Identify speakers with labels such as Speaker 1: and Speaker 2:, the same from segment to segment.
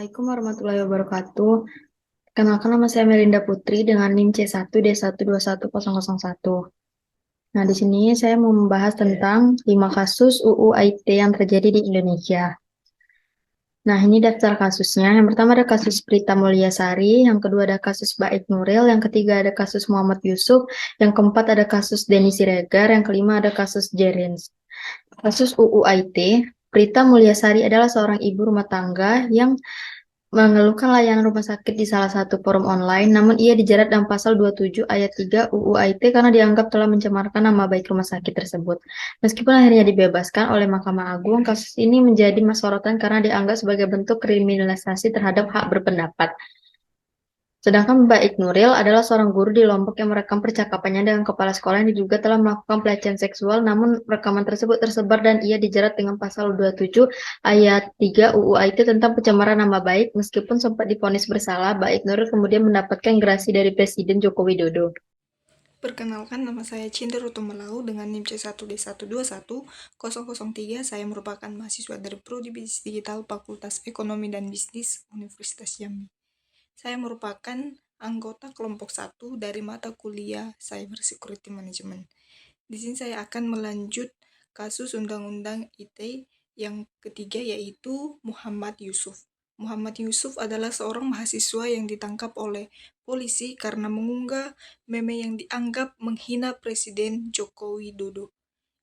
Speaker 1: Assalamualaikum warahmatullahi wabarakatuh. Kenalkan nama saya Melinda Putri dengan NIM C1D1211001. Nah, di sini saya mau membahas tentang 5 kasus UU ITE yang terjadi di Indonesia. Nah, ini daftar kasusnya. Yang pertama ada kasus Prita Mulyasari, yang kedua ada kasus Baik Nuril, yang ketiga ada kasus Muhammad Yusuf, yang keempat ada kasus Denny Siregar, yang kelima ada kasus Jerins. Kasus UU ITE, Prita Mulyasari adalah seorang ibu rumah tangga yang mengeluhkan layanan rumah sakit di salah satu forum online, namun ia dijerat dalam pasal 27 ayat 3 UU ITE karena dianggap telah mencemarkan nama baik rumah sakit tersebut. Meskipun akhirnya dibebaskan oleh Mahkamah Agung, kasus ini menjadi sorotan karena dianggap sebagai bentuk kriminalisasi terhadap hak berpendapat. Sedangkan Baik Nuril adalah seorang guru di Lombok yang merekam percakapannya dengan kepala sekolah yang diduga telah melakukan pelecehan seksual, namun rekaman tersebut tersebar dan ia dijerat dengan pasal 27 ayat 3 UU ITE tentang pencemaran nama baik. Meskipun sempat divonis bersalah, Baik Nuril kemudian mendapatkan gerasi dari Presiden Joko Widodo.
Speaker 2: Perkenalkan, nama saya Cinta Rutumelau dengan NIM C1D1211003. Saya merupakan mahasiswa dari Prodi Bisnis Digital Fakultas Ekonomi dan Bisnis Universitas Jambi. Saya merupakan anggota kelompok 1 dari mata kuliah Cyber Security Management. Di sini saya akan melanjut kasus Undang-Undang ITE yang ketiga, yaitu Muhammad Yusuf. Muhammad Yusuf adalah seorang mahasiswa yang ditangkap oleh polisi karena mengunggah meme yang dianggap menghina Presiden Joko Widodo.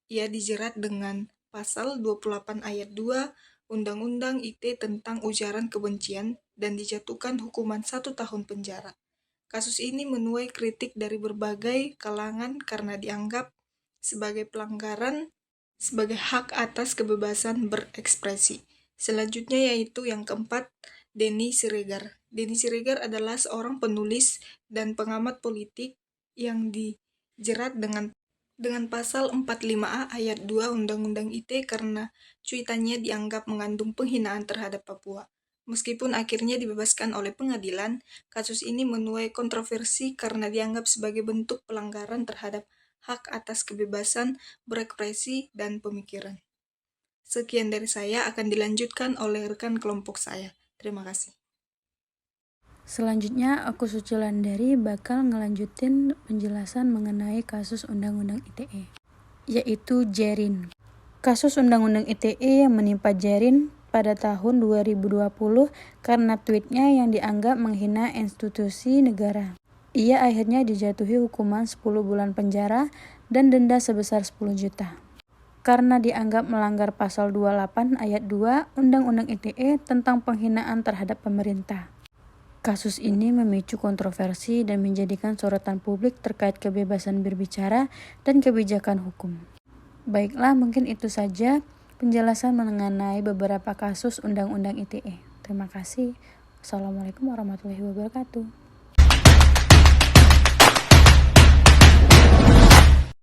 Speaker 2: Ia dijerat dengan pasal 28 ayat 2 Undang-Undang ITE tentang ujaran kebencian dan dijatuhkan hukuman 1 tahun penjara. Kasus ini menuai kritik dari berbagai kalangan karena dianggap sebagai pelanggaran sebagai hak atas kebebasan berekspresi. Selanjutnya yaitu yang keempat, Denny Siregar. Denny Siregar adalah seorang penulis dan pengamat politik yang dijerat dengan pasal 45A ayat 2 Undang-Undang ITE karena cuitannya dianggap mengandung penghinaan terhadap Papua. Meskipun akhirnya dibebaskan oleh pengadilan, kasus ini menuai kontroversi karena dianggap sebagai bentuk pelanggaran terhadap hak atas kebebasan berekspresi dan pemikiran. Sekian dari saya, akan dilanjutkan oleh rekan kelompok saya. Terima kasih.
Speaker 3: Selanjutnya, aku Suci Landari bakal ngelanjutin penjelasan mengenai kasus Undang-Undang ITE, yaitu Jerin. Kasus Undang-Undang ITE yang menimpa Jerin pada tahun 2020 karena tweetnya yang dianggap menghina institusi negara. Ia akhirnya dijatuhi hukuman 10 bulan penjara dan denda sebesar 10 juta. Karena dianggap melanggar pasal 28 ayat 2 Undang-Undang ITE tentang penghinaan terhadap pemerintah. Kasus ini memicu kontroversi dan menjadikan sorotan publik terkait kebebasan berbicara dan kebijakan hukum. Baiklah, mungkin itu saja penjelasan mengenai beberapa kasus Undang-Undang ITE. Terima kasih. Wassalamualaikum warahmatullahi wabarakatuh.